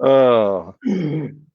Oh,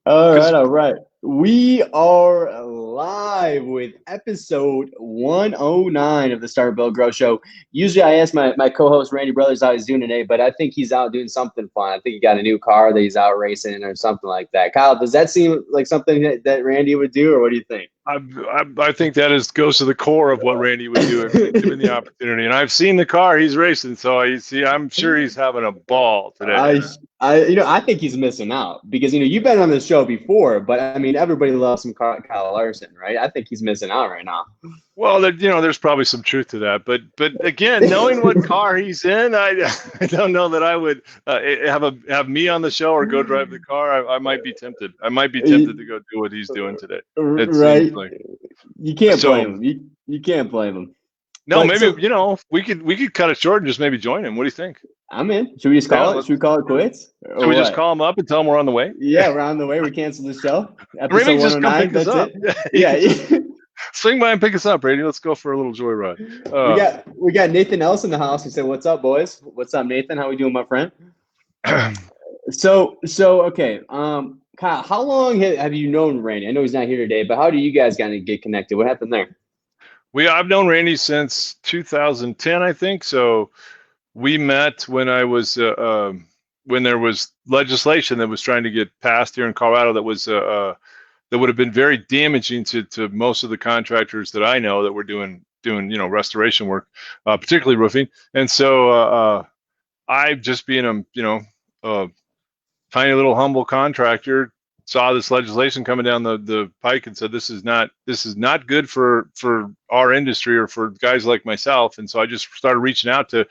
All right. We are live with episode 109 of the Start Build Grow Show. Usually I ask my co-host Randy Brothers how he's doing today, but I think he's out doing something fun. I think he got a new car that he's out racing or something like that. Kyle, does that seem like something that Randy would do, or what do you think? I think that goes to the core of what Randy would do if given the opportunity. And I've seen the car he's racing, so I'm sure he's having a ball today. I, I think he's missing out because you've been on the show before, but I mean, everybody loves some Kyle Larson, right? I think he's missing out right now. Well, there's probably some truth to that, but again, knowing what car he's in, I don't know that I would have me on the show or go drive the car. I might be tempted. I might be tempted to go do what he's doing today. It seems Right? like You can't so. blame him. You can't blame him. No, But maybe so we could cut it short and just maybe join him. What do you think? I'm in. Should we just Yeah, call it? Should we call it quits should or we just what? call him up and tell him we're on the way? Yeah, we're on the way. We cancel the show. Or maybe Episode just come 109. pick us That's up. it. He Yeah. could just swing by and pick us up, Brady. Let's go for a little joyride. we got Nathan else in the house. He said, "What's up, boys? What's up, Nathan? How we doing, my friend?" So okay. Kyle, how long have you known Randy? I know he's not here today, but how do you guys kind of get connected? What happened there? I've known Randy since 2010, I think. So we met when I was when there was legislation that was trying to get passed here in Colorado that would have been very damaging to most of the contractors that I know that were doing restoration work, particularly roofing. And so I, just being a tiny little humble contractor, saw this legislation coming down the pike and said this is not good for our industry or for guys like myself. And so I just started reaching out to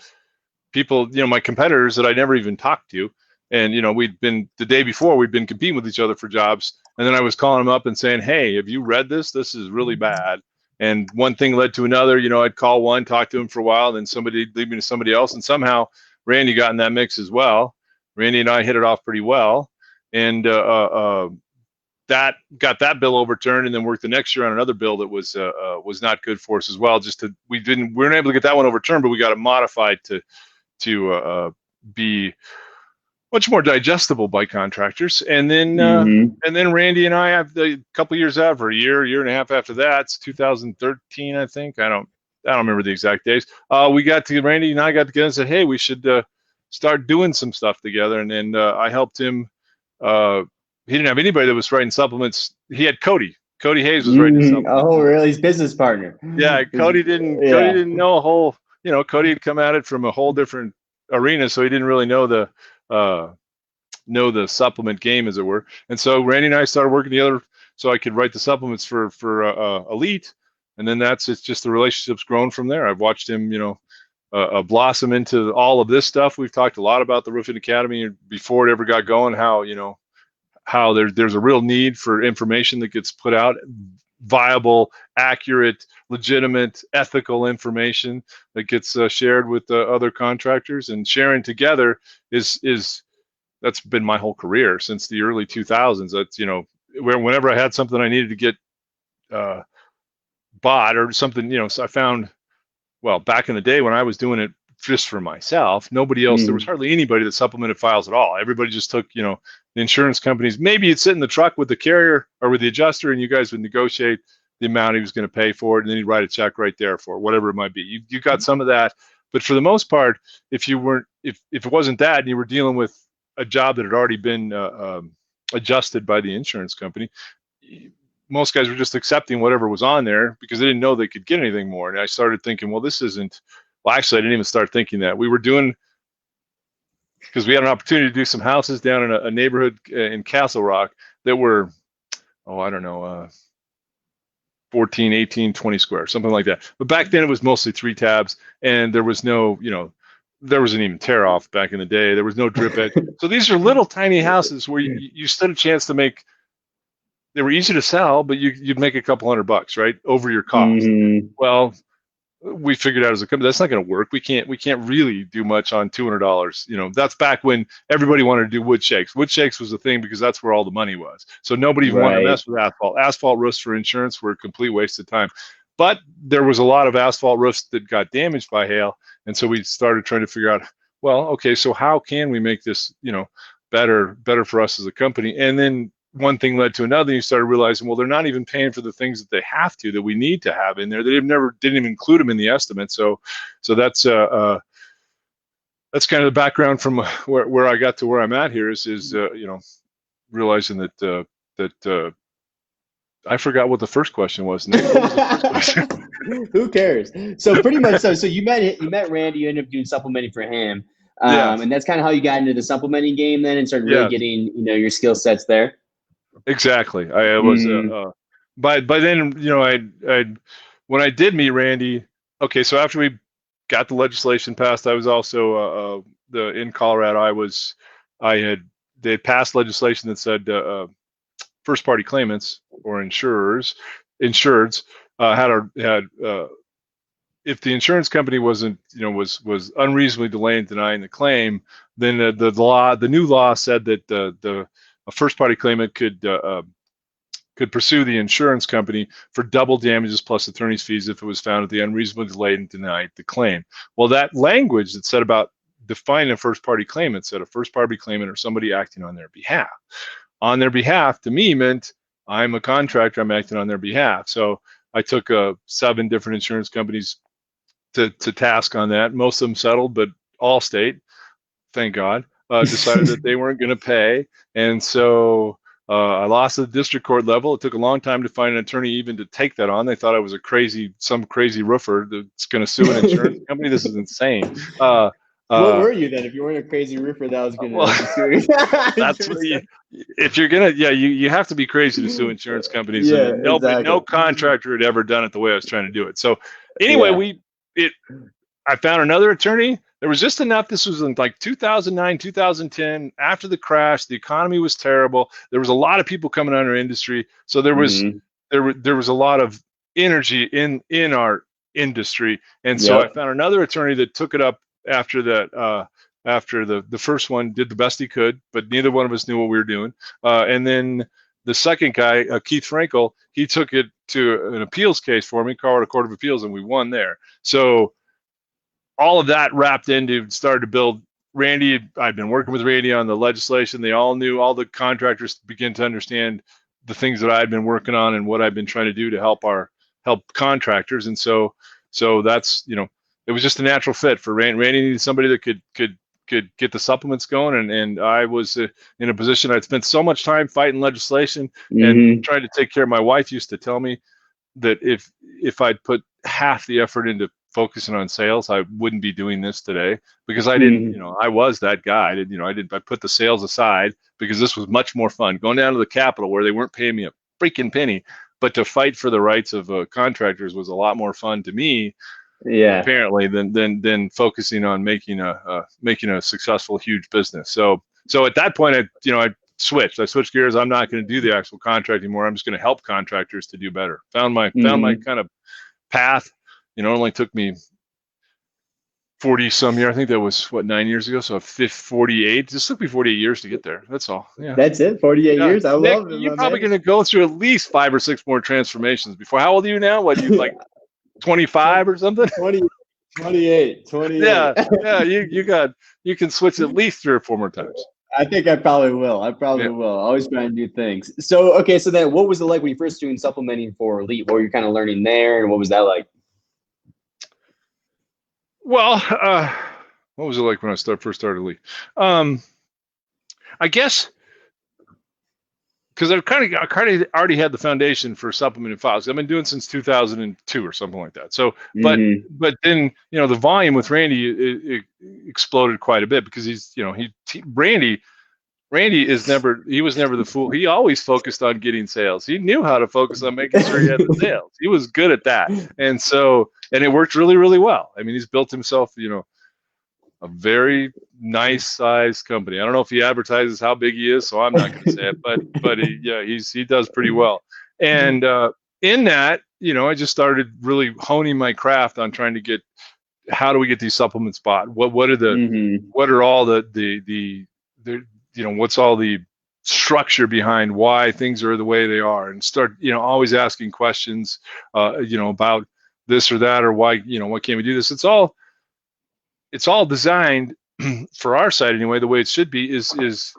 people, my competitors that I never even talked to. And we'd been, the day before, we'd been competing with each other for jobs, and then I was calling them up and saying, hey, have you read this? This is really bad. And one thing led to another. I'd call one, talk to him for a while, and then somebody lead me to somebody else, and somehow Randy got in that mix as well. Randy and I hit it off pretty well, and that got that bill overturned, and then worked the next year on another bill that was not good for us as well. We weren't able to get that one overturned, but we got it modified to be much more digestible by contractors. And then Mm-hmm. Randy and I have a couple years after, year and a half after that, it's 2013, I think. I don't remember the exact days. Randy and I got together and said, hey, we should start doing some stuff together. And then I helped him. He didn't have anybody that was writing supplements. He had Cody. Cody Hayes was writing his Mm-hmm. supplements. Oh, really? His business partner. Yeah, Cody didn't. Cody Yeah. didn't know a whole. Cody had come at it from a whole different arena, so he didn't really know the supplement game, as it were. And so Randy and I started working together so I could write the supplements for Elite, and then it's just the relationship's grown from there. I've watched him, blossom into all of this stuff. We've talked a lot about the Roofing Academy before it ever got going. How there's a real need for information that gets put out, viable, accurate, legitimate, ethical information that gets shared with other contractors, and sharing together is that's been my whole career since the early 2000s. That's whenever I had something I needed to get bought or something, so I found, well, back in the day when I was doing it just for myself, nobody else, there was Mm. hardly anybody that supplemented files at all. Everybody just took, the insurance companies, maybe you'd sit in the truck with the carrier or with the adjuster, and you guys would negotiate the amount he was going to pay for it, and then he'd write a check right there for whatever it might be. You got some of that, but for the most part, if it wasn't that, and you were dealing with a job that had already been adjusted by the insurance company, most guys were just accepting whatever was on there because they didn't know they could get anything more. And I started thinking, well, this isn't. Well, actually, I didn't even start thinking that. We were doing, because we had an opportunity to do some houses down in a neighborhood in Castle Rock that were, I don't know, 14, 18, 20 square, something like that. But back then it was mostly 3 tabs, and there was no, there wasn't even tear off back in the day. There was no drip edge. So these are little tiny houses where you stood a chance to make. They were easy to sell, but you'd make a couple $100, right, over your cost. Mm-hmm. Well, we figured out as a company that's not going to work. We can't really do much on $200. That's back when everybody wanted to do wood shakes. Wood shakes was the thing because that's where all the money was. So nobody even wanted to Right. mess with asphalt. Asphalt roofs for insurance were a complete waste of time. But there was a lot of asphalt roofs that got damaged by hail, and so we started trying to figure out, well, okay, so how can we make this, better for us as a company. And then one thing led to another. You started realizing, well, they're not even paying for the things that they have to, that we need to have in there. They didn't even include them in the estimate. So that's kind of the background from where I got to where I'm at here is realizing that I forgot what the first question was. Nate, what was the first question? Who cares? So pretty much, so you met Randy. You ended up doing supplementing for him, and that's kind of how you got into the supplementing game then, and started really getting your skill sets there. Exactly. I was by then, I when I did meet Randy. Okay, so after we got the legislation passed, I was also in Colorado. They had passed legislation that said first party claimants or insureds had if the insurance company was unreasonably delayed in denying the claim, then the new law said that a first party claimant could pursue the insurance company for double damages plus attorney's fees if it was found that they unreasonably delayed and denied the claim. Well, that language that said about defining a first party claimant said a first party claimant or somebody acting on their behalf. On their behalf to me meant I'm a contractor, I'm acting on their behalf. So I took 7 different insurance companies to task on that. Most of them settled, but Allstate, thank God, decided that they weren't going to pay. And so I lost at the district court level. It took a long time to find an attorney even to take that on. They thought I was some crazy roofer that's going to sue an insurance company. This is insane. What were you then? If you weren't a crazy roofer that was going to sue? That's what if you're going to, you have to be crazy to sue insurance companies. Yeah, and no contractor had ever done it the way I was trying to do it. So anyway, I found another attorney. There was just enough. This was in like 2009, 2010. After the crash, the economy was terrible. There was a lot of people coming out of our industry. So there was there was a lot of energy in our industry. And so I found another attorney that took it up after that. After the first one did the best he could, but neither one of us knew what we were doing. And then the second guy, Keith Frankel, he took it to an appeals case for me, Colorado Court of Appeals, and we won there. So all of that wrapped into started to build Randy. I'd been working with Randy on the legislation. They all knew, all the contractors began to understand the things that I'd been working on and what I've been trying to do to help contractors. And so that's, it was just a natural fit for Randy. Randy needed somebody that could get the supplements going, and I was in a position. I'd spent so much time fighting legislation and trying to take care of. My wife used to tell me that if I'd put half the effort into focusing on sales, I wouldn't be doing this today, because I didn't, I was that guy. I put the sales aside because this was much more fun going down to the Capitol where they weren't paying me a freaking penny, but to fight for the rights of contractors was a lot more fun to me. Apparently than focusing on making a successful huge business. So at that point I switched gears. I'm not going to do the actual contract anymore. I'm just going to help contractors to do better. Found my kind of path. It only took me 40 some years. I think that was 9 years ago. So 48. Just took me 48 years to get there. That's all. Yeah. That's it. 48 years. I love it. You're probably going to go through at least 5 or 6 more transformations before. How old are you now? What, you like 25 or something? 28. Yeah. You can switch at least 3 or 4 more times. I think I probably will. will. Always trying to do things. So then what was it like when you first doing supplementing for Elite? What were you kind of learning there, and what was that like? Well, what was it like when I first started Elite? I guess because I've kind of already had the foundation for supplementing files. I've been doing since 2002 or something like that. So, but then the volume with Randy it exploded quite a bit, because Randy was never the fool. He always focused on getting sales. He knew how to focus on making sure he had the sales. He was good at that, and it worked really, really well. I mean, he's built himself a very nice sized company. I don't know if he advertises how big he is, so I'm not going to say it, but he does pretty well. And in that, I just started really honing my craft on trying to get, how do we get these supplements bought? What are all the what's all the structure behind why things are the way they are, and start always asking questions about this or that, or why why can't we do this? It's all designed for our side anyway, the way it should be is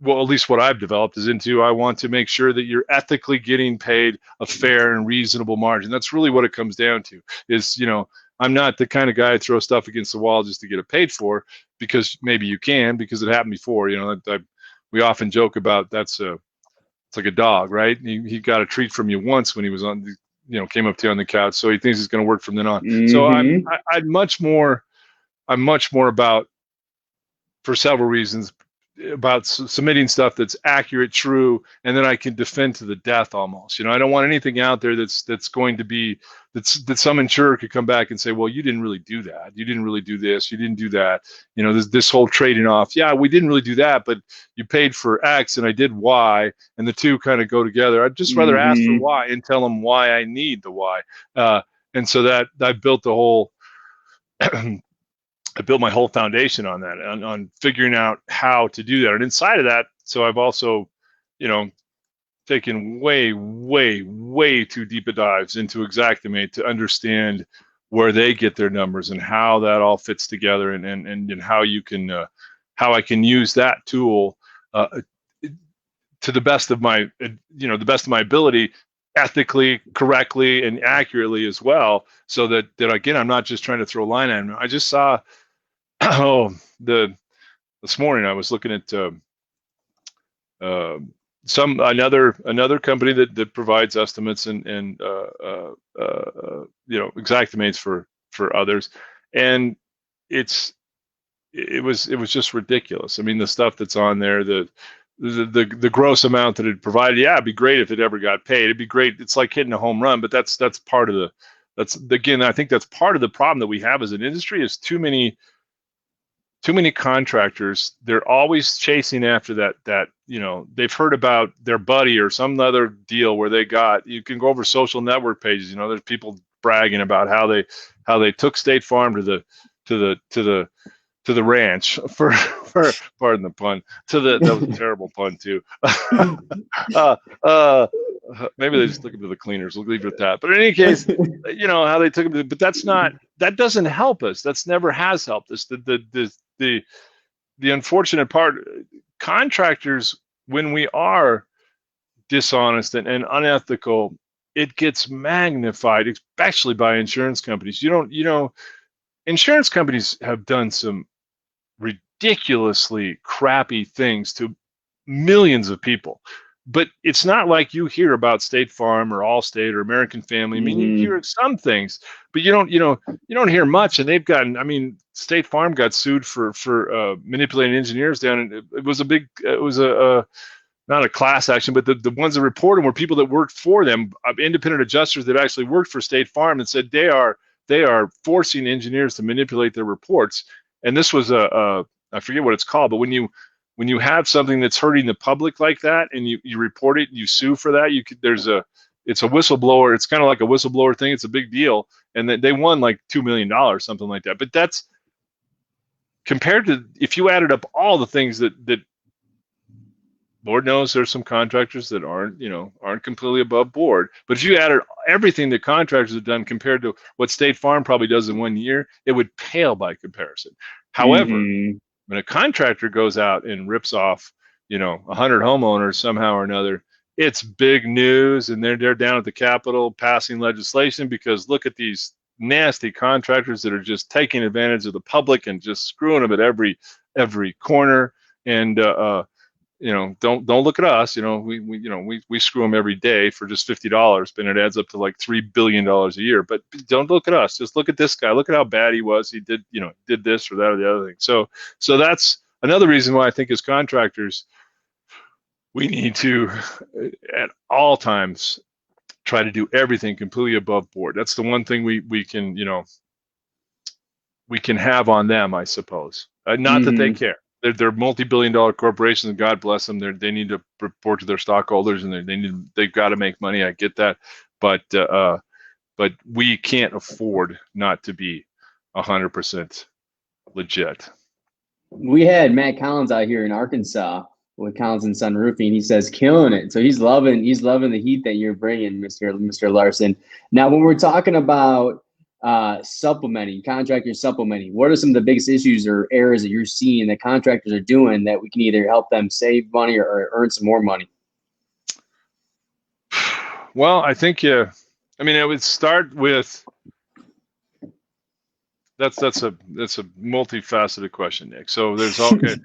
well, at least what I've developed is into, I want to make sure that you're ethically getting paid a fair and reasonable margin. That's really what it comes down to is, I'm not the kind of guy to throw stuff against the wall just to get it paid for, because maybe you can, because it happened before. We often joke about it's like a dog, right? He got a treat from you once when he was on, came up to you on the couch, so he thinks it's going to work from then on. So I'm much more about, for several reasons, about submitting stuff that's accurate, true, and then I can defend to the death almost. I don't want anything out there that's going to be that some insurer could come back and say, well, you didn't really do that, you didn't really do this, you didn't do that. This whole trading off. Yeah, we didn't really do that, but you paid for X and I did Y, and the two kind of go together. I'd just rather ask for Y and tell them why I need the Y. And so that I built the whole. I built my whole foundation on that, on figuring out how to do that. And inside of that, so I've also, taken way, way, way too deep a dives into Xactimate to understand where they get their numbers and how that all fits together, and how you can, how I can use that tool to the best of my, ability, ethically, correctly, and accurately as well. So that again, I'm not just trying to throw a line at them. I just saw, this morning I was looking at another company that provides estimates and Xactimates for others, and it was just ridiculous. I mean, the stuff that's on there, the gross amount that it provided. Yeah, it'd be great if it ever got paid. It'd be great. It's like hitting a home run, but that's part of the. I think that's part of the problem that we have as an industry, is too many contractors. They're always chasing after that they've heard about their buddy or some other deal where you can go over social network pages. There's people bragging about how they took State Farm to the ranch for pardon the pun, that was a terrible pun too. Maybe they just took him to the cleaners. We'll leave it at that. But in any case, how they took him. But that doesn't help us. That's never has helped us. The unfortunate part, contractors, when we are dishonest and unethical, it gets magnified, especially by insurance companies. Insurance companies have done some ridiculously crappy things to millions of people. But it's not like you hear about State Farm or Allstate or American Family. I mean, you hear some things, but you don't hear much. And they've gotten, State Farm got sued for manipulating engineers down. And it was not a class action, but the ones that reported were people that worked for them, independent adjusters that actually worked for State Farm, and said they are forcing engineers to manipulate their reports. And this was I forget what it's called, but when you have something that's hurting the public like that, and you report it, you sue for that, it's a whistleblower. It's kind of like a whistleblower thing. It's a big deal, and they won like $2 million, something like that. But that's compared to, if you added up all the things that Lord knows there's some contractors that aren't completely above board. But if you added everything that contractors have done compared to what State Farm probably does in 1 year, it would pale by comparison. However, when a contractor goes out and rips off, 100 homeowners somehow or another, it's big news, and they're down at the Capitol passing legislation, because look at these nasty contractors that are just taking advantage of the public and just screwing them at every corner. And don't look at us. We screw them every day for just $50, but it adds up to like $3 billion a year. But don't look at us. Just look at this guy. Look at how bad he was. He did this or that or the other thing. So that's another reason why I think as contractors, we need to, at all times, try to do everything completely above board. That's the one thing we can have on them, I suppose. Not that they care. They're multi-billion-dollar corporations, and God bless them. They need to report to their stockholders, and they've got to make money. I get that, but we can't afford not to be 100% legit. We had Matt Collins out here in Arkansas with Collins and Son Roofing. He says killing it. So he's loving the heat that you're bringing, Mr. Larson. Now, when we're talking about supplementing, contractors supplementing? What are some of the biggest issues or errors that you're seeing that contractors are doing that we can either help them save money or earn some more money? Well, I think I mean, it would start with that's a multifaceted question, Nick. So there's okay.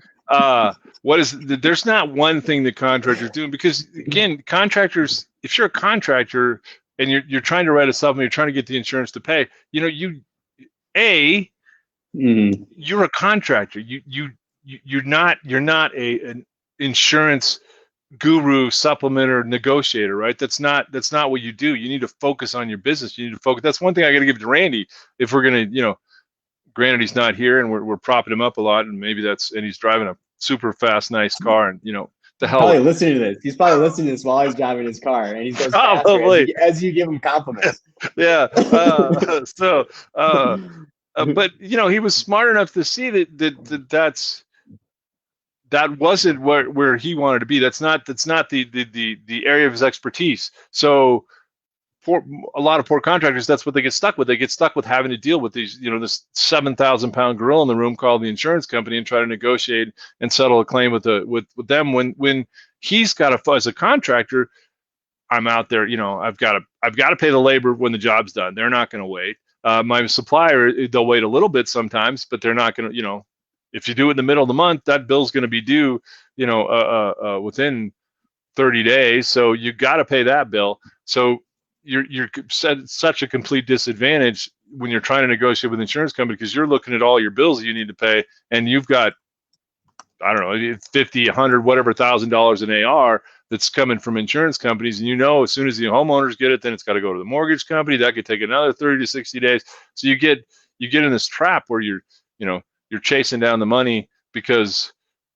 There's not one thing that contractors doing, because again, contractors, if you're a contractor and you're trying to write a supplement, you're trying to get the insurance to pay, you're a contractor. You're not an insurance guru, supplementer, negotiator, right? That's not what you do. You need to focus on your business. You need to focus. That's one thing I got to give to Randy. If we're gonna, granted he's not here and we're propping him up a lot, and maybe and he's driving a super fast, nice car, and the hell. Probably listening to this. He's probably listening to this while he's driving his car, and he goes faster as you give him compliments. Yeah. But he was smart enough to see that wasn't where he wanted to be. That's not the area of his expertise. So for a lot of poor contractors, that's what they get stuck with. They get stuck with having to deal with these, this 7,000-pound gorilla in the room called the insurance company, and try to negotiate and settle a claim with them when he's got to, as a contractor, I'm out there, I've got to pay the labor when the job's done. They're not going to wait. My supplier, they'll wait a little bit sometimes, but they're not going to, if you do it in the middle of the month, that bill's going to be due, within 30 days. So you got to pay that bill. So you're at such a complete disadvantage when you're trying to negotiate with an insurance company, because you're looking at all your bills that you need to pay, and you've got, I don't know, 50, 100, whatever $1,000 in AR that's coming from insurance companies. And as soon as the homeowners get it, then it's got to go to the mortgage company. That could take another 30 to 60 days. So you get in this trap where you're chasing down the money because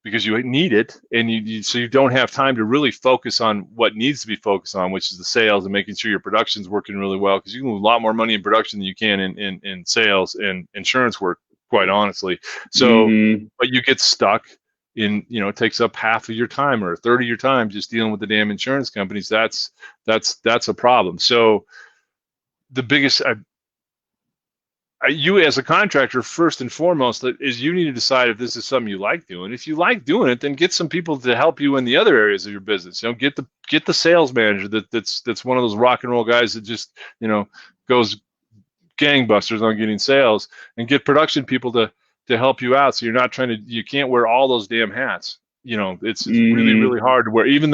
you need it, and so you don't have time to really focus on what needs to be focused on, which is the sales and making sure your production's working really well, because you can move a lot more money in production than you can in sales and insurance work, quite honestly. So, but you get stuck in, it takes up half of your time or a third of your time just dealing with the damn insurance companies. That's a problem. So the biggest, you as a contractor, first and foremost, is you need to decide if this is something you like doing. If you like doing it, then get some people to help you in the other areas of your business. Get the sales manager that's one of those rock and roll guys that just goes gangbusters on getting sales, and get production people to help you out. So you can't wear all those damn hats. It's really, really hard to wear. Even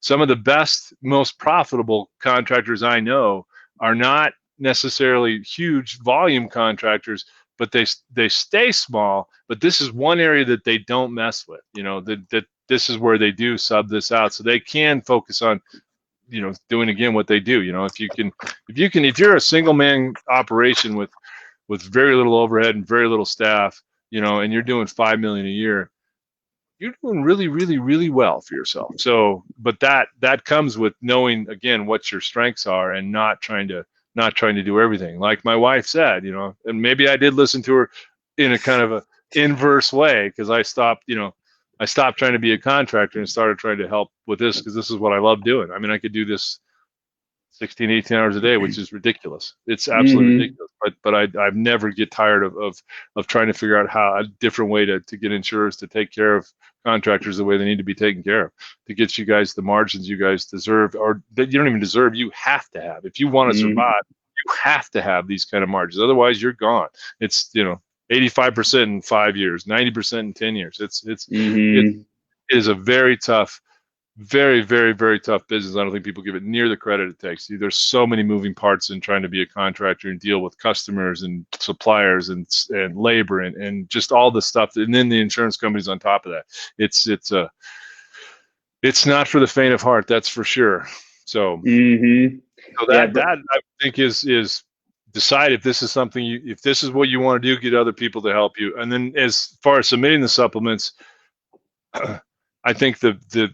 some of the best, most profitable contractors I know are not necessarily huge volume contractors, but they stay small. But this is one area that they don't mess with. That this is where they do sub this out, so they can focus on doing again what they do. If you're a single man operation with very little overhead and very little staff, and you're doing $5 million a year, you're doing really, really, really well for yourself. So, but that comes with knowing, again, what your strengths are, and not trying to do everything. Like my wife said, and maybe I did listen to her in a kind of a inverse way, because I stopped trying to be a contractor and started trying to help with this, because this is what I love doing. I mean, I could do this 16, 18 hours a day, which is ridiculous. It's absolutely ridiculous. But I've never get tired of trying to figure out how a different way to get insurers to take care of contractors the way they need to be taken care of, to get you guys the margins you guys deserve, or that you don't even deserve. You have to have, if you want to survive, you have to have these kind of margins. Otherwise, you're gone. It's 85% in 5 years, 90% in 10 years. It is a very tough, very, very, very tough business. I don't think people give it near the credit it takes. There's so many moving parts in trying to be a contractor and deal with customers and suppliers and labor and just all the stuff, and then the insurance companies on top of that. It's not for the faint of heart, that's for sure. So, so that I think is decide if this is something if this is what you want to do, get other people to help you. And then as far as submitting the supplements, I think the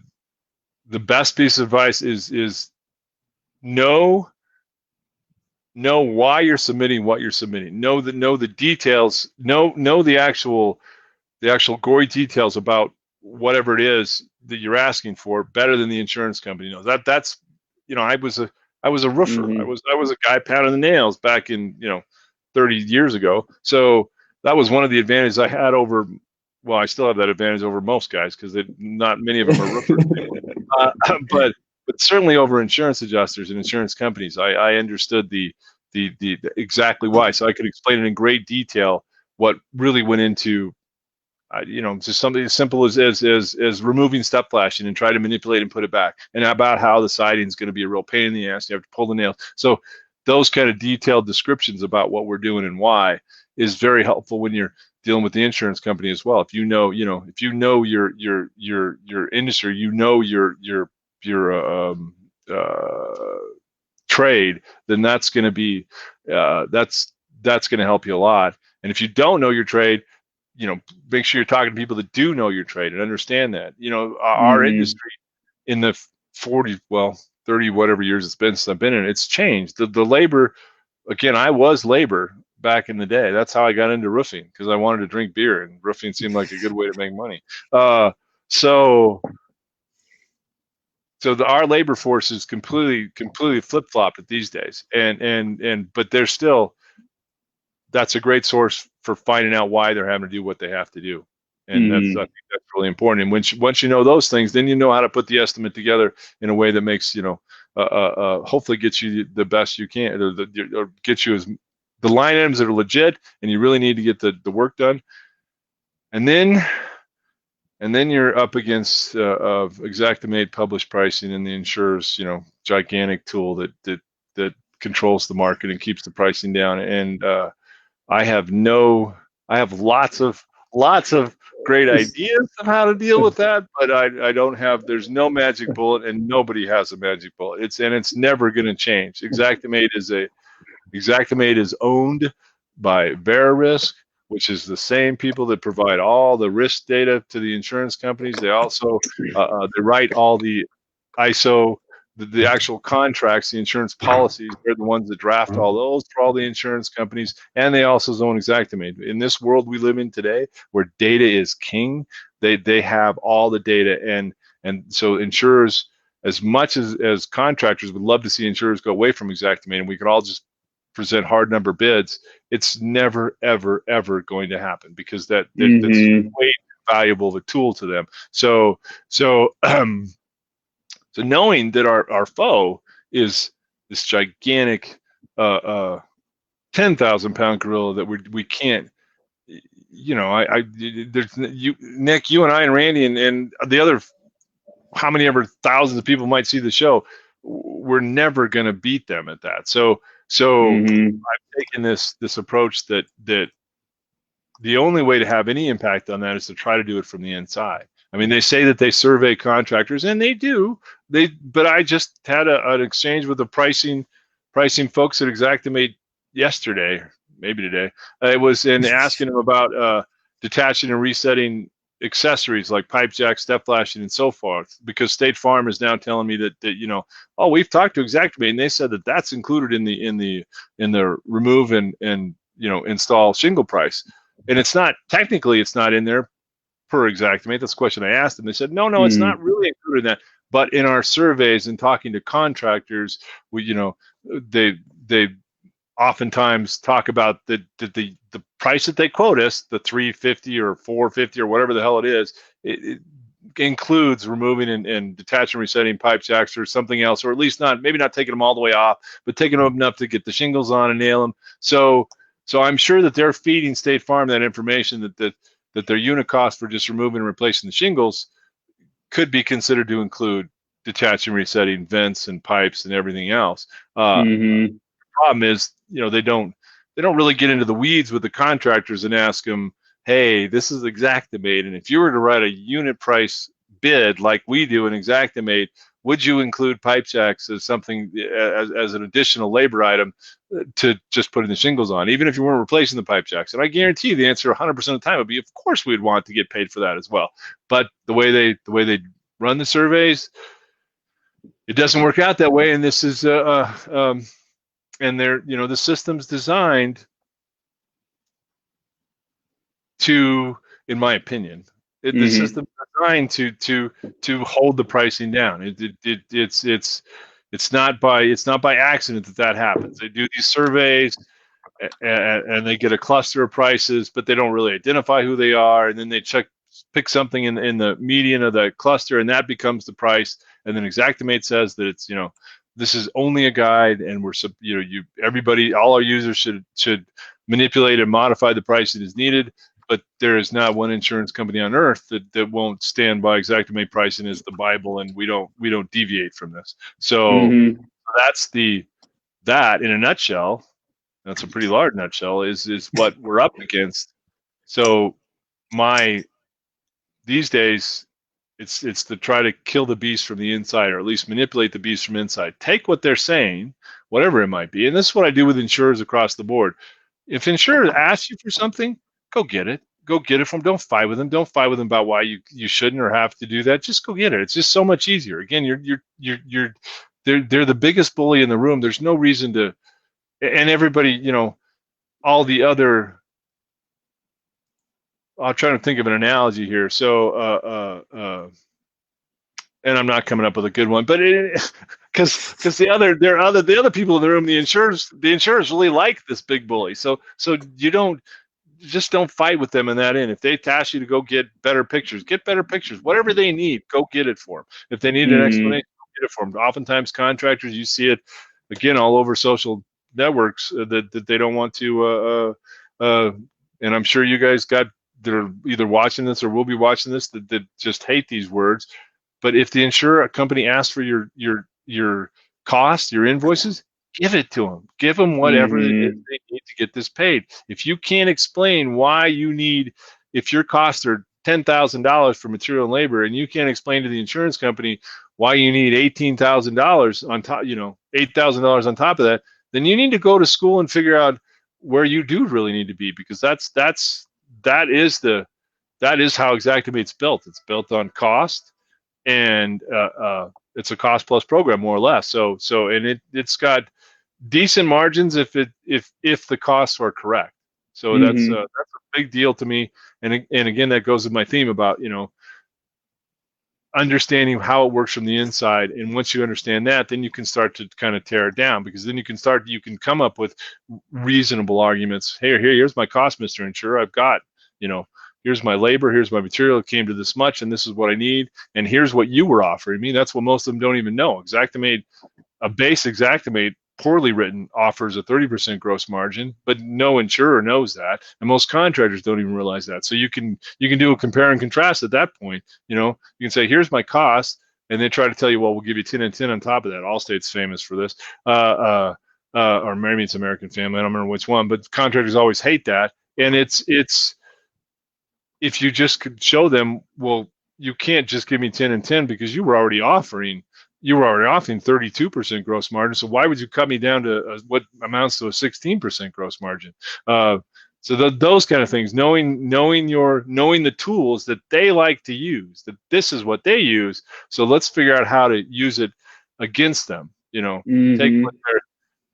best piece of advice is know why you're submitting what you're submitting. Know the details. Know the actual gory details about whatever it is that you're asking for better than the insurance company knows. That's I was I was a roofer. I was a guy pounding the nails back in 30 years ago. So that was one of the advantages I had over. Well, I still have that advantage over most guys because not many of them are roofers. But certainly over insurance adjusters and insurance companies, I understood the exactly why. So I could explain it in great detail what really went into just something as simple as removing step flashing and try to manipulate and put it back, and about how the siding is going to be a real pain in the ass. You have to pull the nails. So those kind of detailed descriptions about what we're doing and why is very helpful when you're dealing with the insurance company as well. If you know your industry, your trade, then that's going to be that's going to help you a lot. And if you don't know your trade, make sure you're talking to people that do know your trade and understand that. Our industry in the 30 whatever years it's been since I've been in it, it's changed. The labor, again, I was labor back in the day. That's how I got into roofing, because I wanted to drink beer, and roofing seemed like a good way to make money. Our labor force is completely flip-flopped these days, but they're still, that's a great source for finding out why they're having to do what they have to do. And I think that's really important. And once you know those things, then you know how to put the estimate together in a way that makes, hopefully gets you the best you can, or gets you the line items that are legit, and you really need to get the work done. And then you're up against of Xactimate published pricing and the insurer's, gigantic tool that controls the market and keeps the pricing down. And I have lots of great ideas of how to deal with that, but I don't have. There's no magic bullet, and nobody has a magic bullet. It's never going to change. Xactimate is owned by Verisk, which is the same people that provide all the risk data to the insurance companies. They also they write all the ISO. The actual contracts, the insurance policies, they're the ones that draft all those for all the insurance companies, and they also own Xactimate. In this world we live in today, where data is king, they have all the data, and so insurers, as much as contractors would love to see insurers go away from Xactimate and we could all just present hard number bids, it's never ever going to happen, because that's way valuable of a tool to them. So knowing that our foe is this gigantic 10,000-pound gorilla that we can't, there's Nick, you and I and Randy and the other, how many ever thousands of people might see the show, we're never going to beat them at that. So I've taken this approach that the only way to have any impact on that is to try to do it from the inside. I mean, they say that they survey contractors, and they do. But I just had an exchange with the pricing folks at Xactimate yesterday, maybe today. It was in asking them about detaching and resetting accessories like pipe jack, step flashing, and so forth, because State Farm is now telling me that we've talked to Xactimate, and they said that that's included in the remove and install shingle price, and it's not technically, it's not in there per Xactimate. That's the question I asked them. They said, no, it's not really included in that. But in our surveys and talking to contractors, they oftentimes talk about the price that they quote us, the $350 or $450 or whatever the hell it is. It includes removing and detaching, resetting pipe jacks or something else, or at least maybe not taking them all the way off, but taking them enough to get the shingles on and nail them. So I'm sure that they're feeding State Farm that information that their unit cost for just removing and replacing the shingles could be considered to include detaching, resetting vents and pipes and everything else. The problem is, they don't really get into the weeds with the contractors and ask them, hey, this is Xactimate, and if you were to write a unit price bid like we do in Xactimate, would you include pipe jacks as something as an additional labor item to just putting the shingles on, even if you weren't replacing the pipe jacks? And I guarantee you the answer 100% of the time would be, of course we'd want to get paid for that as well. But the way they run the surveys, it doesn't work out that way. And this is and they're the system's designed to, in my opinion, the system is designed to hold the pricing down. It's It's not by accident that happens. They do these surveys, and they get a cluster of prices, but they don't really identify who they are, and then they pick something in the median of the cluster, and that becomes the price. And then Xactimate says that it's, this is only a guide, and everybody, all our users should manipulate and modify the pricing as needed. But there is not one insurance company on earth that won't stand by Xactimate pricing as the Bible, and we don't deviate from this. So that's that in a nutshell. That's a pretty large nutshell. Is what we're up against. So these days, it's to try to kill the beast from the inside, or at least manipulate the beast from inside. Take what they're saying, whatever it might be, and this is what I do with insurers across the board. If insurers ask you for something, go get it. Go get it from them. Don't fight with them. Don't fight with them about why you shouldn't or have to do that. Just go get it. It's just so much easier. Again, they're the biggest bully in the room. There's no reason to, and everybody, all the other. I'll try to think of an analogy here. So, and I'm not coming up with a good one, but because the other people in the room, the insurers really like this big bully. So you don't fight with them in that end. If they ask you to go get better pictures, whatever they need, go get it for them. If they need an explanation, go get it for them. Oftentimes contractors, you see it again all over social networks that they don't want to, and I'm sure you guys that are either watching this or will be watching this that just hate these words. But if the insurance company asks for your cost, your invoices, give it to them. Give them whatever it is they need to get this paid. If you can't explain why you need, if your costs are $10,000 for material and labor, and you can't explain to the insurance company why you need $18,000 on top, $8,000 on top of that, then you need to go to school and figure out where you do really need to be, because that is how Xactimate's built. It's built on cost, and it's a cost plus program, more or less. So and it's got decent margins if the costs are correct. So that's a big deal to me. And again, that goes with my theme about understanding how it works from the inside. And once you understand that, then you can start to kind of tear it down, because then you can come up with reasonable arguments. Here's my cost, Mr. Insurer. I've got, here's my labor, here's my material, it came to this much, and this is what I need, and here's what you were offering me. That's what most of them don't even know. Xactimate, a base Xactimate, poorly written, offers a 30% gross margin, but no insurer knows that, and most contractors don't even realize that. So you can do a compare and contrast at that point. You can say, here's my cost, and then try to tell you, well, we'll give you 10 and 10 on top of that. Allstate's famous for this, or maybe it's American Family, I don't remember which one, but contractors always hate that. And it's if you just could show them, well, you can't just give me 10 and 10 because you were already offering 32% gross margin. So why would you cut me down to what amounts to a 16% gross margin? So those kind of things, knowing the tools that they like to use, that this is what they use. So let's figure out how to use it against them. Take what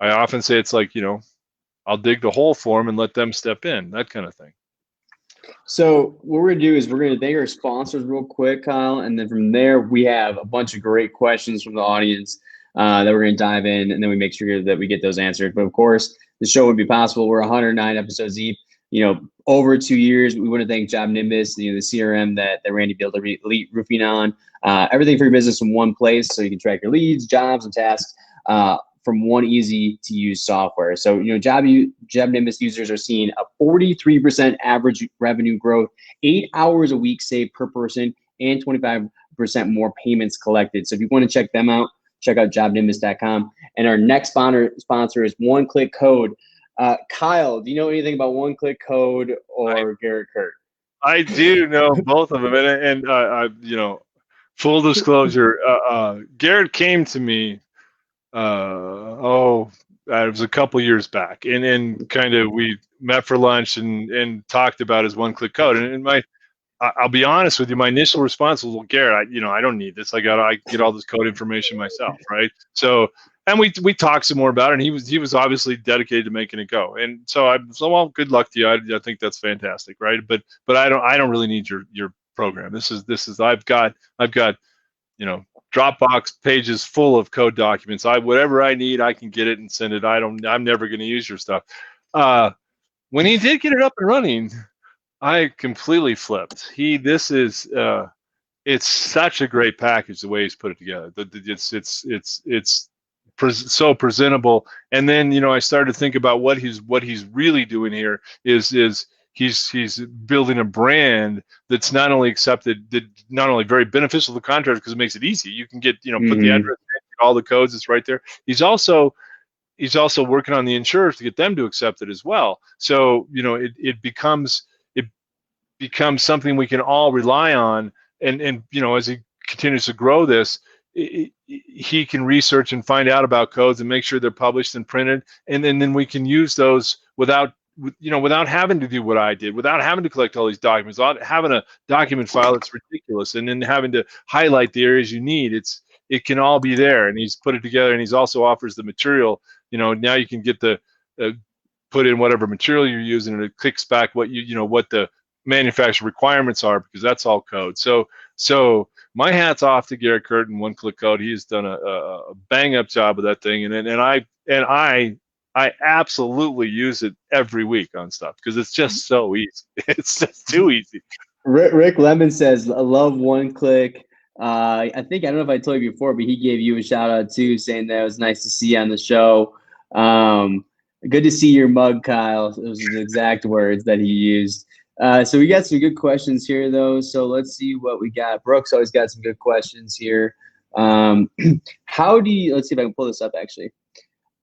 I often say, it's like, I'll dig the hole for them and let them step in, that kind of thing. So what we're going to do is we're going to thank our sponsors real quick, Kyle, and then from there we have a bunch of great questions from the audience that we're going to dive in, and then we make sure that we get those answered. But of course, the show would be possible. We're 109 episodes deep. Over 2 years. We want to thank Job Nimbus, the CRM that Randy built Elite Roofing on. Everything for your business in one place, so you can track your leads, jobs, and tasks from one easy-to-use software. So, Job Nimbus users are seeing a 43% average revenue growth, 8 hours a week saved per person, and 25% more payments collected. So if you want to check them out, check out jobnimbus.com. And our next sponsor is One Click Code. Kyle, do you know anything about One Click Code or Garrett Kurt? I do know both of them, and full disclosure, Garrett came to me. It was a couple years back, and kind of we met for lunch and talked about his One Click Code. And I'll be honest with you, my initial response was, well, Garrett, I don't need this. I get all this code information myself, right? So, and we talked some more about it, and he was obviously dedicated to making it go. And so well, good luck to you. I think that's fantastic, right? But I don't really need your program. This is I've got Dropbox pages full of code documents. Whatever I need, I can get it and send it. I'm never going to use your stuff. When he did get it up and running, I completely flipped. It's such a great package the way he's put it together. It's so presentable. And then I started to think about what he's really doing here is he's building a brand that's not only very beneficial to the contractor because it makes it easy. You can get put the address, all the codes, it's right there. He's also working on the insurers to get them to accept it as well. So it becomes something we can all rely on. And as he continues to grow this, he can research and find out about codes and make sure they're published and printed, and then we can use those without having to do what I did, without having to collect all these documents, without having a document file that's ridiculous, and then having to highlight the areas you need. It can all be there, and he's put it together, and he's also offers the material. Now you can get put in whatever material you're using, and it clicks back what what the manufacturer requirements are, because that's all code. So my hat's off to Garrett Curtin, One Click Code. He's done a bang up job of that thing, and I absolutely use it every week on stuff because it's just so easy. It's just too easy. Rick Lemon says, I love One Click. I don't know if I told you before, but he gave you a shout out too, saying that it was nice to see you on the show. Good to see your mug, Kyle. Those are the exact words that he used. So we got some good questions here, though. So let's see what we got. Brooks always got some good questions here. Let's see if I can pull this up, actually.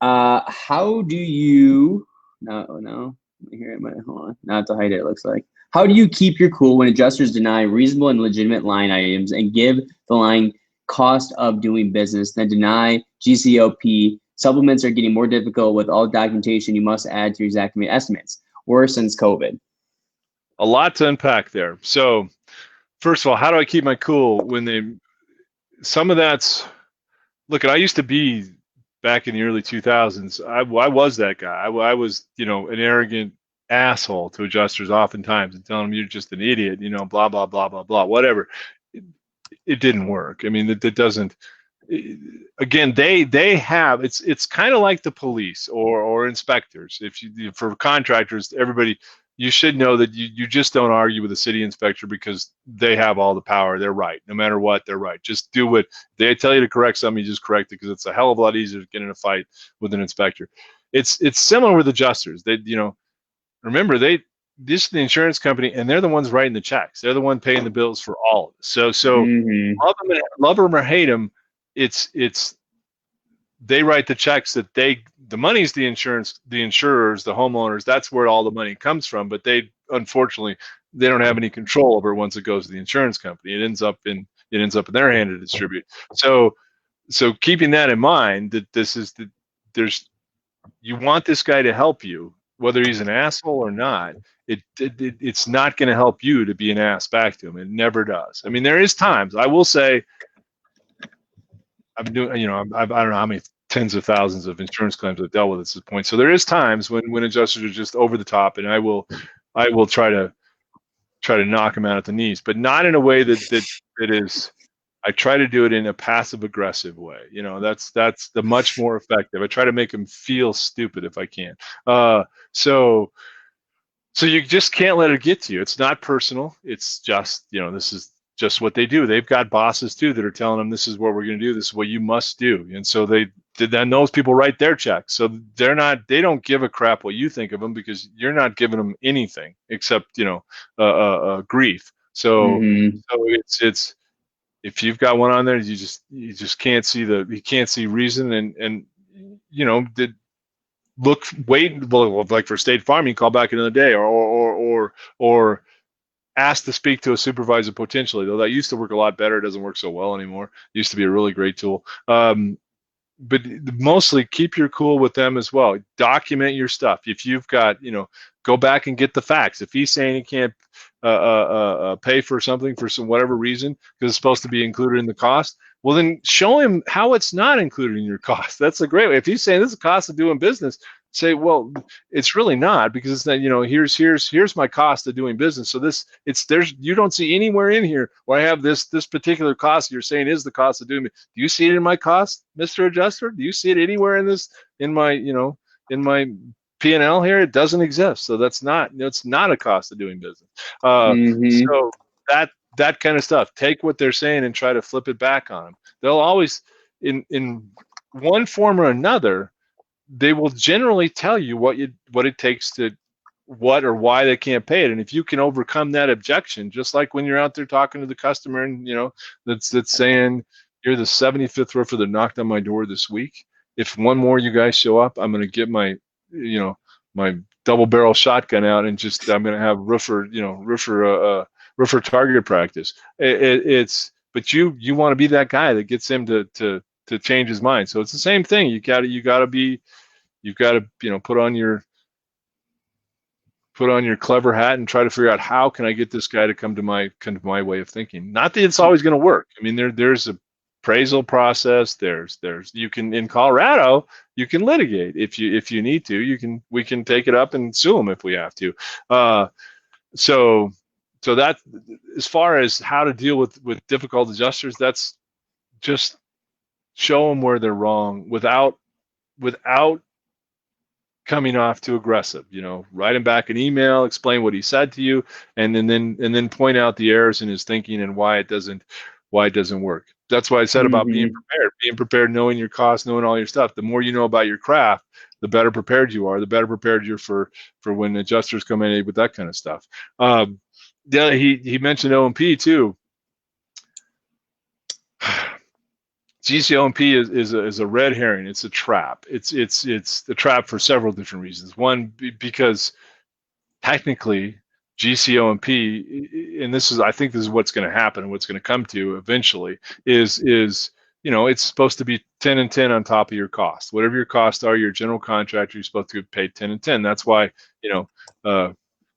How do you, no, here it might, hold on. Not to hide it, it looks like. How do you keep your cool when adjusters deny reasonable and legitimate line items and give the line cost of doing business, then deny GCOP? Supplements are getting more difficult with all documentation you must add to your Xactimate estimates. Worse since COVID. A lot to unpack there. So, first of all, how do I keep my cool when some of that's, look, I used to be back in the early 2000s. I was that guy. I was, an arrogant asshole to adjusters oftentimes and telling them you're just an idiot, blah, blah, blah, blah, blah, whatever. It didn't work. I mean, it doesn't. Again, they have, it's kind of like the police or inspectors. For contractors, everybody, you should know that you just don't argue with a city inspector because they have all the power. They're right. No matter what, they're right. Just do what they tell you to correct something, you just correct it, because it's a hell of a lot easier to get in a fight with an inspector. It's similar with adjusters. Remember, this is the insurance company, and they're the ones writing the checks. They're the one paying the bills for all of this. So love them or hate them, it's they write the checks that the money's the insurers, the homeowners. That's where all the money comes from. But unfortunately, they don't have any control over it once it goes to the insurance company. It ends up in their hand to distribute. So keeping that in mind, that you want this guy to help you, whether he's an asshole or not. It's not going to help you to be an ass back to him. It never does. I mean, there is times, I will say, I'm doing, I don't know how many tens of thousands of insurance claims I've dealt with at this point. So there is times when adjusters are just over the top, and I will try to knock them out at the knees, but not in a way that is. I try to do it in a passive aggressive way. That's the much more effective. I try to make them feel stupid if I can. So you just can't let it get to you. It's not personal. It's just, this is just what they do. They've got bosses too that are telling them this is what we're going to do. This is what you must do. And so then those people write their checks. So they don't give a crap what you think of them, because you're not giving them anything except, grief. So it's if you've got one on there, you just can't see reason, and like for State Farm, you can call back another day, or ask to speak to a supervisor potentially, though that used to work a lot better. It doesn't work so well anymore. It used to be a really great tool. But mostly keep your cool with them as well. Document your stuff. If you've got, go back and get the facts. If he's saying he can't pay for something for whatever reason because it's supposed to be included in the cost, well, then show him how it's not included in your cost. That's a great way. If he's saying this is the cost of doing business, say, well, it's really not, because it's that, here's my cost of doing business. So you don't see anywhere in here where I have this particular cost you're saying is the cost of doing it. Do you see it in my cost, Mr. Adjuster? Do you see it anywhere in my, in my P&L here? It doesn't exist. So it's not a cost of doing business. Mm-hmm. So that kind of stuff, take what they're saying and try to flip it back on them. They'll always, in one form or another, they will generally tell you what it takes to what or why they can't pay it. And if you can overcome that objection, just like when you're out there talking to the customer and that's saying, you're the 75th roofer that knocked on my door this week. If one more you guys show up, I'm going to get my my double barrel shotgun out and I'm going to have roofer target practice. But you want to be that guy that gets him to change his mind. So it's the same thing. You've got to put on your clever hat and try to figure out, how can I get this guy to come to my way of thinking. Not that it's always going to work. I mean, there's a appraisal process. You can, in Colorado, you can litigate if you need to. We can take it up and sue them if we have to. So that, as far as how to deal with difficult adjusters, that's just show them where they're wrong without coming off too aggressive. Write him back an email, explain what he said to you, and then point out the errors in his thinking and why it doesn't work. That's why I said about being prepared, knowing your costs, knowing all your stuff. The more you know about your craft, the better prepared you are. The better prepared you're for when adjusters come in with that kind of stuff. Yeah, he mentioned O&P too. GC-O&P is a red herring. It's a trap. It's a trap for several different reasons. One, because technically GC-O&P, and I think this is what's going to happen, what's going to come to eventually, is it's supposed to be 10 and 10 on top of your cost. Whatever your costs are, your general contractor, you're supposed to pay 10 and 10. That's why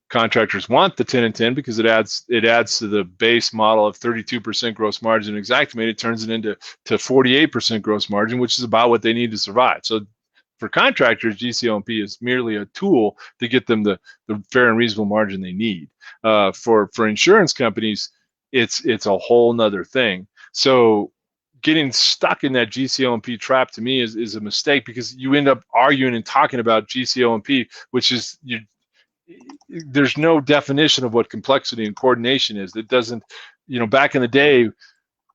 contractors want the 10 and 10, because it adds to the base model of 32% gross margin. Xactimate, it turns it into 48% gross margin, which is about what they need to survive. So for contractors, GC-O&P is merely a tool to get them the fair and reasonable margin they need. For insurance companies, it's a whole nother thing. So getting stuck in that GC-O&P trap, to me, is a mistake, because you end up arguing and talking about GC-O&P, which is there's no definition of what complexity and coordination is. It doesn't, back in the day,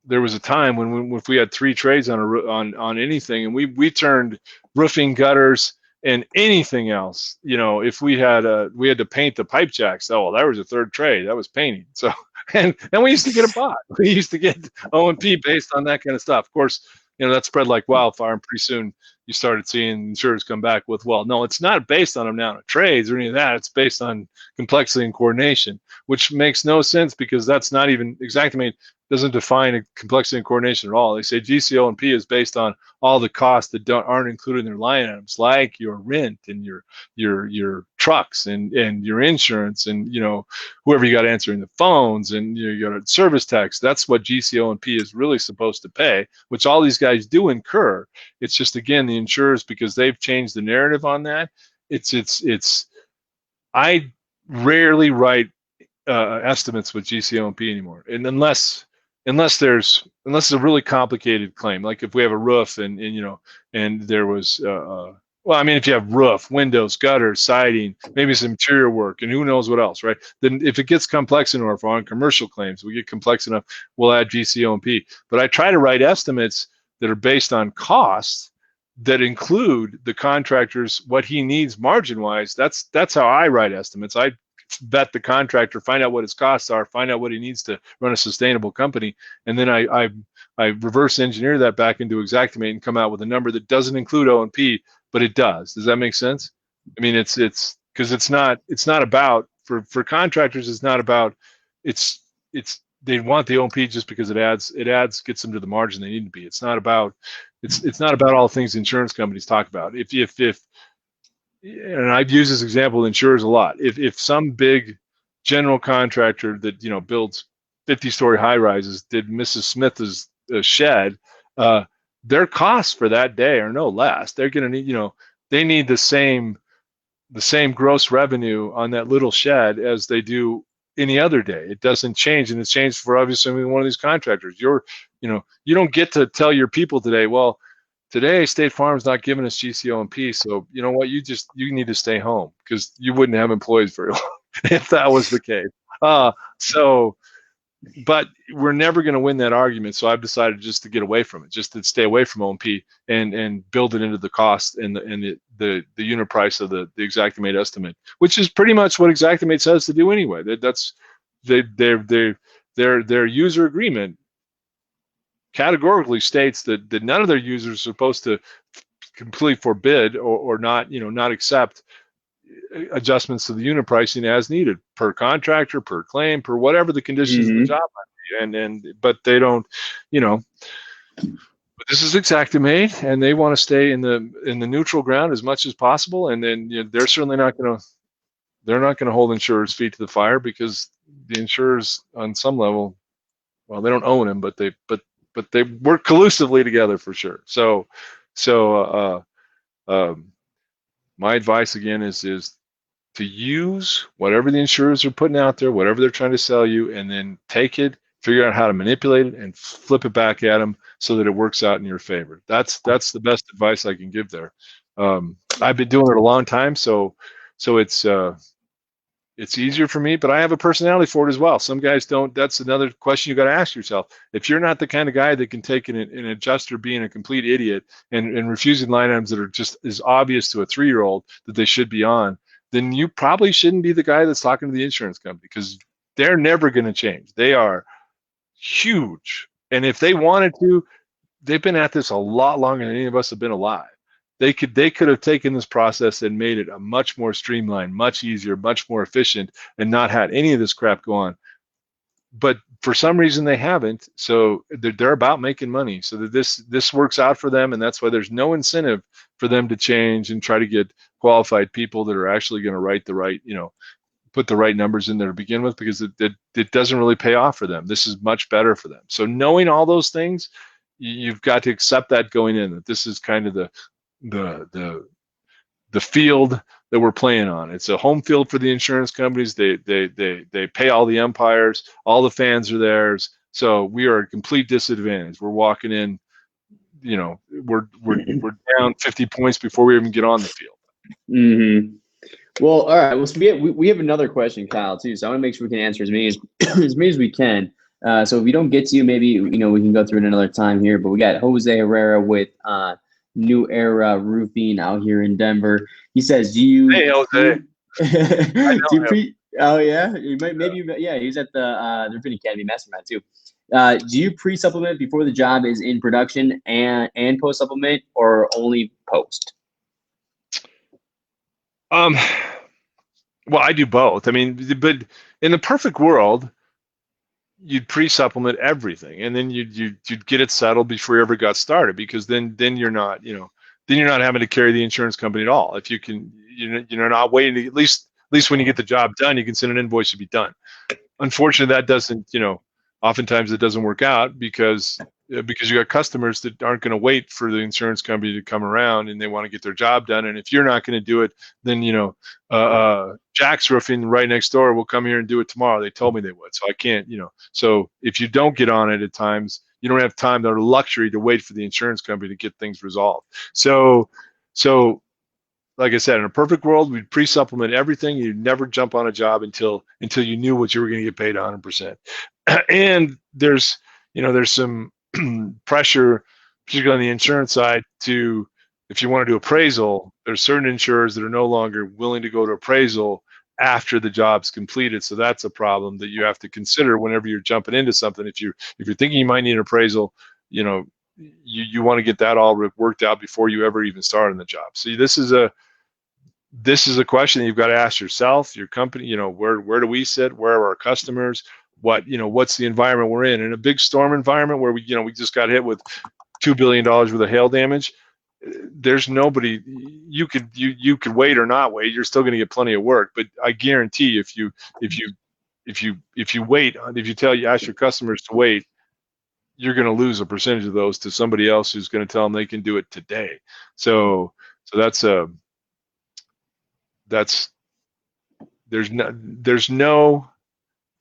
there was a time when if we had 3 trades on anything, and we turned roofing, gutters, and anything else. If we had to paint the pipe jacks, that was a 3rd trade. That was painting. So and we used to get a bot. We used to get O&P based on that kind of stuff. Of course, that spread like wildfire, and pretty soon you started seeing insurers come back with, well, no, it's not based on amount of trades or any of that. It's based on complexity and coordination, which makes no sense, because that's not even Xactimate doesn't define a complexity and coordination at all. They say GC-O&P is based on all the costs that aren't included in their line items, like your rent and your trucks and your insurance and whoever you got answering the phones and you got service tax. That's what GC-O&P is really supposed to pay, which all these guys do incur. It's just, again, the insurers, because they've changed the narrative on that. I rarely write estimates with GC-O&P anymore, and unless it's a really complicated claim, like if we have a roof and there was if you have roof, windows, gutters, siding, maybe some interior work, and who knows what else, right? Then if it gets complex enough, on commercial claims, we get complex enough, we'll add GC-O&P. But I try to write estimates that are based on costs that include the contractor's, what he needs margin wise. That's how I write estimates. I vet the contractor, find out what his costs are, find out what he needs to run a sustainable company, and then I reverse engineer that back into Xactimate and come out with a number that doesn't include O&P, but it does. Does that make sense? I mean, it's because it's not about, for contractors, it's not about, they want the O&P just because it gets them to the margin they need to be. It's not about all the things insurance companies talk about. If and I've used this example with insurers a lot. If some big general contractor that builds 50-story high rises did Mrs. Smith's shed, their costs for that day are no less. They're going to need they need the same gross revenue on that little shed as they do any other day. It doesn't change, and it's changed for obviously one of these contractors. You don't get to tell your people today, well, today State Farm's not giving us GCO&P, so you know what, you need to stay home, because you wouldn't have employees very long if that was the case. So but we're never going to win that argument. So I've decided just to get away from it, just to stay away from O&P and build it into the cost and the unit price of the Xactimate estimate, which is pretty much what Xactimate says to do anyway. Their user agreement categorically states that none of their users are supposed to completely forbid or not, not accept adjustments to the unit pricing as needed per contractor, per claim, per whatever the conditions of the job might be. But they don't, but this is Xactimate, and they want to stay in the neutral ground as much as possible. And then they're certainly not going to hold insurers' feet to the fire, because the insurers on some level, well, they don't own them, but they work collusively together for sure. So my advice again is to use whatever the insurers are putting out there, whatever they're trying to sell you, and then take it, figure out how to manipulate it, and flip it back at them so that it works out in your favor. That's the best advice I can give there. I've been doing it a long time, so it's easier for me, but I have a personality for it as well. Some guys don't. That's another question you got to ask yourself. If you're not the kind of guy that can take an adjuster being a complete idiot and refusing line items that are just as obvious to a 3-year-old that they should be on, then you probably shouldn't be the guy that's talking to the insurance company, because they're never going to change. They are huge. And if they wanted to, they've been at this a lot longer than any of us have been alive. They could have taken this process and made it a much more streamlined, much easier, much more efficient, and not had any of this crap go on. But for some reason they haven't. So they're about making money. So that this works out for them, and that's why there's no incentive for them to change and try to get qualified people that are actually going to write the right, put the right numbers in there to begin with, because it doesn't really pay off for them. This is much better for them. So knowing all those things, you've got to accept that going in, that this is kind of the field that we're playing on. It's a home field for the insurance companies. They pay all the umpires, all the fans are theirs. So we are at a complete disadvantage. We're walking in, we're down 50 points before we even get on the field. Mm-hmm. Well, all right. Well, so we have another question, Kyle, too. So I want to make sure we can answer as many as we can. So if we don't get to you, maybe we can go through it another time here. But we got Jose Herrera with New Era Roofing out here in Denver. He says, "Do you?" Hey, Jose. Oh yeah, yeah. He's at the Roofing Academy Mastermind too. Do you pre-supplement before the job is in production and post-supplement, or only post? Well, I do both. I mean, but in the perfect world, you'd pre-supplement everything, and then you'd get it settled before you ever got started, because then you're not, then you're not having to carry the insurance company at all. If you can, you're not waiting to, at least when you get the job done, you can send an invoice to be done. Unfortunately, that doesn't, oftentimes it doesn't work out, because you got customers that aren't going to wait for the insurance company to come around, and they want to get their job done. And if you're not going to do it, then Jack's Roofing right next door will come here and do it tomorrow. They told me they would, so I can't. So if you don't get on it at times, you don't have time or luxury to wait for the insurance company to get things resolved. So like I said, in a perfect world, we'd pre-supplement everything. You'd never jump on a job until you knew what you were going to get paid 100%. And there's some pressure, particularly on the insurance side, to, if you want to do appraisal, there's certain insurers that are no longer willing to go to appraisal after the job's completed. So that's a problem that you have to consider whenever you're jumping into something. If you're thinking you might need an appraisal, you want to get that all worked out before you ever even start on the job. So this is a question that you've got to ask yourself, your company. Where do we sit? Where are our customers? What's the environment we're in? In a big storm environment where we just got hit with $2 billion worth of hail damage, there's nobody. You could wait or not wait. You're still going to get plenty of work. But I guarantee if you wait, ask your customers to wait, you're going to lose a percentage of those to somebody else who's going to tell them they can do it today. So So that's there's no,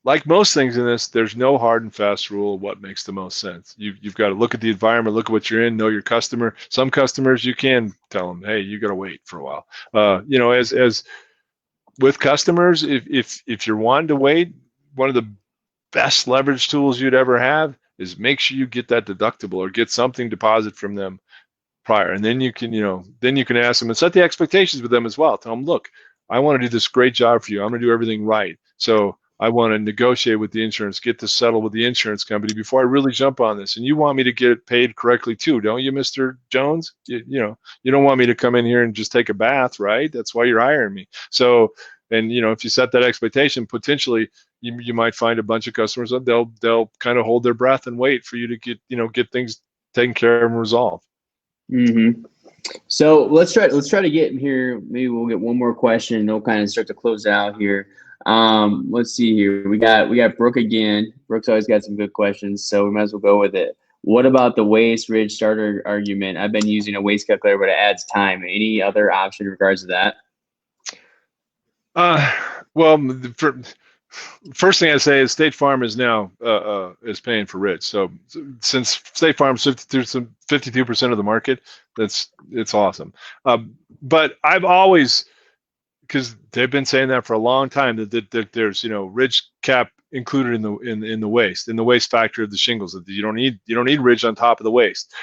like most things in this, there's no hard and fast rule of what makes the most sense. You've got to look at the environment, look at what you're in, know your customer. Some customers you can tell them, hey, you got to wait for a while. As with customers, if you're wanting to wait, one of the best leverage tools you'd ever have is make sure you get that deductible or get something deposit from them prior, and then you can ask them and set the expectations with them as well. Tell them, look, I want to do this great job for you. I'm going to do everything right. So I want to negotiate with the insurance, get this settled with the insurance company before I really jump on this. And you want me to get paid correctly too, don't you, Mr. Jones? You don't want me to come in here and just take a bath, right? That's why you're hiring me. So, and if you set that expectation, potentially you might find a bunch of customers that they'll kind of hold their breath and wait for you to get things taken care of and resolved. Mm-hmm. So let's try to get here. Maybe we'll get one more question and we'll kind of start to close out here. Let's see here. We got Brooke again. Brooke's always got some good questions, so we might as well go with it. What about the waste ridge starter argument? I've been using a waste calculator, but it adds time. Any other option in regards to that? Well, first thing I say is State Farm is now is paying for ridge. So since State Farm's 52% of the market, it's awesome. But I've always, because they've been saying that for a long time, that there's ridge cap included in the waste factor of the shingles, that you don't need ridge on top of the waste.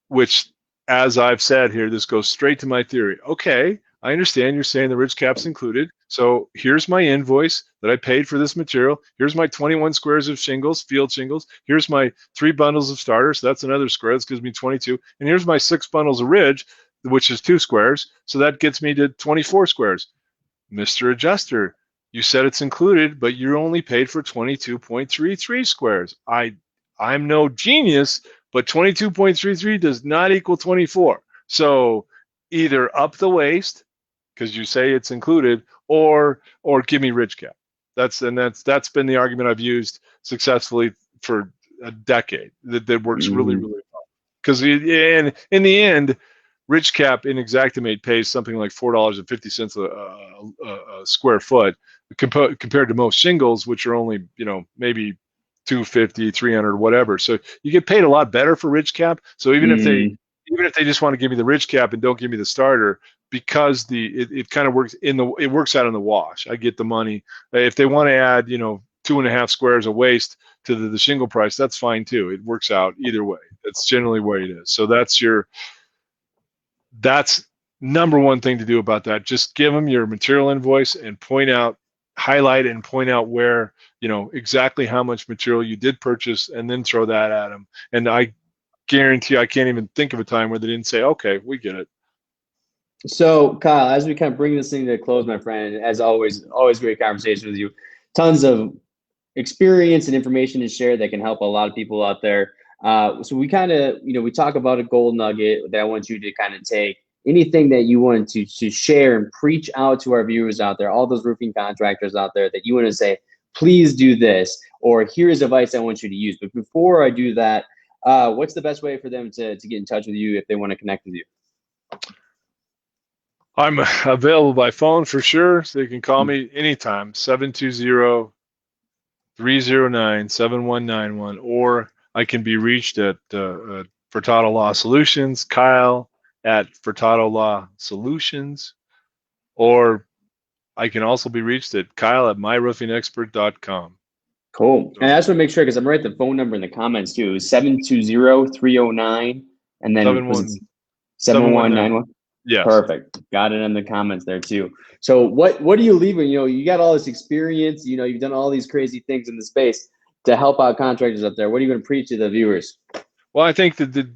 Which, as I've said here, this goes straight to my theory. Okay, I understand you're saying the ridge cap's included. So here's my invoice that I paid for this material. Here's my 21 squares of shingles, field shingles. Here's my 3 bundles of starters. So that's another square. That gives me 22. And here's my 6 bundles of ridge, which is 2 squares. So that gets me to 24 squares. Mr. Adjuster, you said it's included, but you're only paid for 22.33 squares. I'm no genius, but 22.33 does not equal 24. So either up the waste, because you say it's included, or give me ridge cap. That's been the argument I've used successfully for a decade. That works really, really well. Because in the end, ridge cap in Xactimate pays something like $4.50 a square foot compared to most shingles, which are only maybe $250, $300, whatever. So you get paid a lot better for ridge cap. So even if they just want to give me the ridge cap and don't give me the starter, because it kind of works it works out in the wash. I get the money. If they want to add 2.5 squares of waste to the shingle price, that's fine too. It works out either way. That's generally where it is. So that's number one thing to do about that. Just give them your material invoice and highlight and point out where exactly how much material you did purchase, and then throw that at them. And I guarantee I can't even think of a time where they didn't say, okay, we get it. So, Kyle, as we kind of bring this thing to a close, my friend, as always great conversation with you. Tons of experience and information to share that can help a lot of people out there. So we kind of, we talk about a gold nugget that I want you to kind of take. Anything that you want to share and preach out to our viewers out there, all those roofing contractors out there, that you want to say, please do this, or here's advice I want you to use. But before I do that, what's the best way for them to get in touch with you if they want to connect with you? I'm available by phone for sure, so you can call me anytime, 720-309-7191, or I can be reached at Furtado Law Solutions, Kyle at Furtado Law Solutions, or I can also be reached at Kyle at myroofingexpert.com. Cool. And I just want to make sure, because I'm writing the phone number in the comments too, 720-309 and then 7191. Yes. Perfect. Got it in the comments there too. So what are you leaving? You got all this experience, you've done all these crazy things in the space to help out contractors out there. What are you going to preach to the viewers? Well, I think the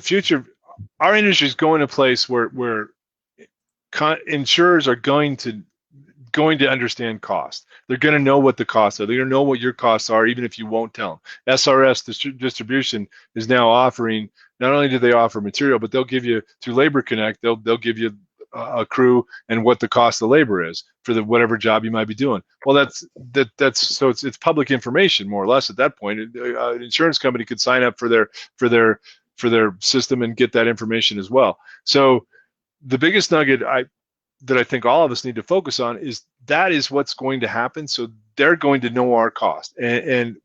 future, our industry is going to a place where insurers are going to understand cost. They're going to know what the costs are. They're going to know what your costs are, even if you won't tell them. SRS distribution is now offering, not only do they offer material, but they'll give you, through Labor Connect, they'll give you a crew and what the cost of labor is for whatever job you might be doing. Well, that's so it's public information more or less at that point. An insurance company could sign up for their their system and get that information as well. So the biggest nugget that I think all of us need to focus on is that is what's going to happen. So they're going to know our cost, and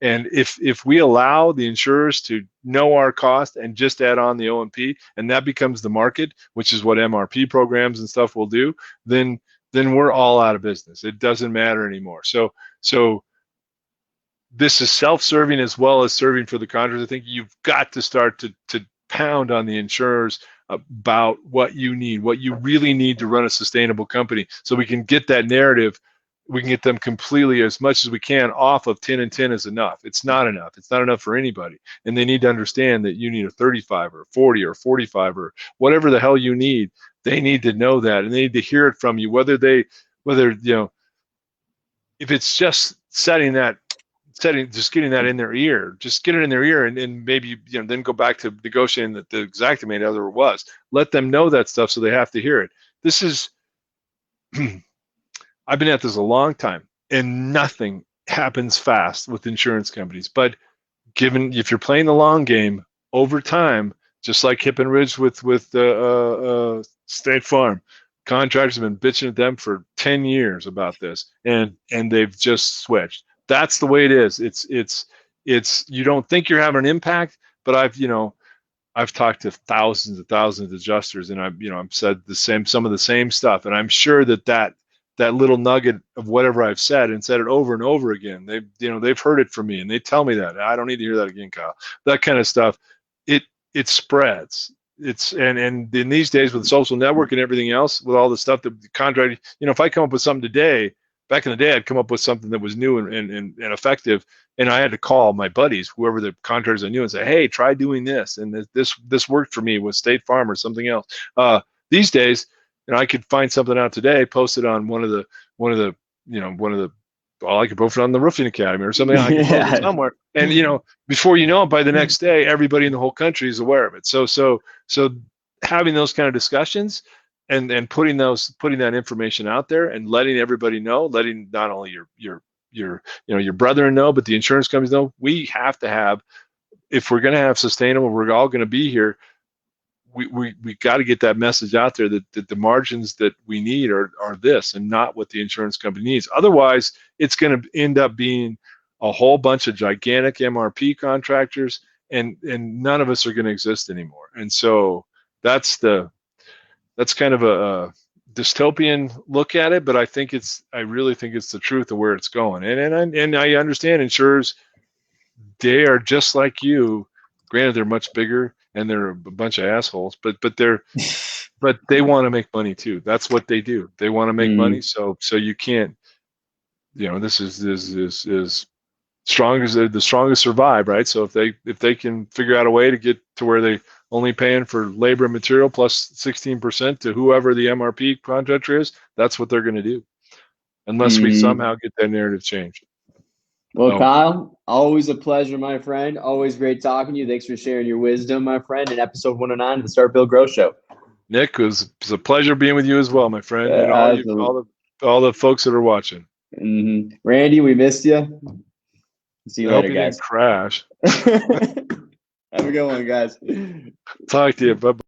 if we allow the insurers to know our cost and just add on the O&P, and that becomes the market, which is what MRP programs and stuff will do, then we're all out of business. It doesn't matter anymore. So this is self-serving as well as serving for the contractors. I think you've got to start to pound on the insurers about what you need, what you really need to run a sustainable company, so we can get that narrative. We can get them completely, as much as we can, off of 10 and 10 is enough. It's not enough. It's not enough for anybody. And they need to understand that you need a 35 or 40 or 45 or whatever the hell you need. They need to know that, and they need to hear it from you, whether if it's just getting that in their ear, just get it in their ear, and maybe then go back to negotiating the Xactimate as it was. Let them know that stuff, so they have to hear it. This is I've been at this a long time, and nothing happens fast with insurance companies. But if you're playing the long game over time, just like Hip and Ridge with State Farm, contractors have been bitching at them for 10 years about this, and they've just switched. That's the way it is. It's you don't think you're having an impact, but I've talked to thousands of adjusters, and I've said some of the same stuff, and I'm sure that little nugget of whatever I've said, and said it over and over again, they've heard it from me, and they tell me that. I don't need to hear that again, Kyle. That kind of stuff, it spreads. And in these days with social network and everything else, with all the stuff that the contract, if I come up with something today, back in the day, I'd come up with something that was new and effective, and I had to call my buddies, whoever the contractors I knew, and say, hey, try doing this, and this worked for me with State Farm or something else. These days, I could find something out today, post it on one of the I could post it on the Roofing Academy or something. I could post it somewhere, and before you know it, by the next day, everybody in the whole country is aware of it. So having those kind of discussions and putting that information out there and letting everybody know, letting not only your brethren know, but the insurance companies know, we have to have, if we're going to have sustainable, we're all going to be here. We got to get that message out there that the margins that we need are this, and not what the insurance company needs. Otherwise, it's going to end up being a whole bunch of gigantic MRP contractors, and none of us are going to exist anymore. And so that's kind of a dystopian look at it, but I really think it's the truth of where it's going. And I understand insurers, they are just like you. Granted, they're much bigger and they're a bunch of assholes, but they want to make money too. That's what they do. They want to make money. So you can't, this is strong as the strongest survive, right? So if they can figure out a way to get to where they only paying for labor and material plus 16% to whoever the MRP contractor is, that's what they're going to do, unless we somehow get that narrative changed. Well, Kyle, always a pleasure, my friend. Always great talking to you. Thanks for sharing your wisdom, my friend, in episode 109 of the Start Build Grow Show. Nick, it was a pleasure being with you as well, my friend, and all the folks that are watching. Randy, we missed you. See you later, guys. Crash. Have a good one, guys. Talk to you. Bye-bye.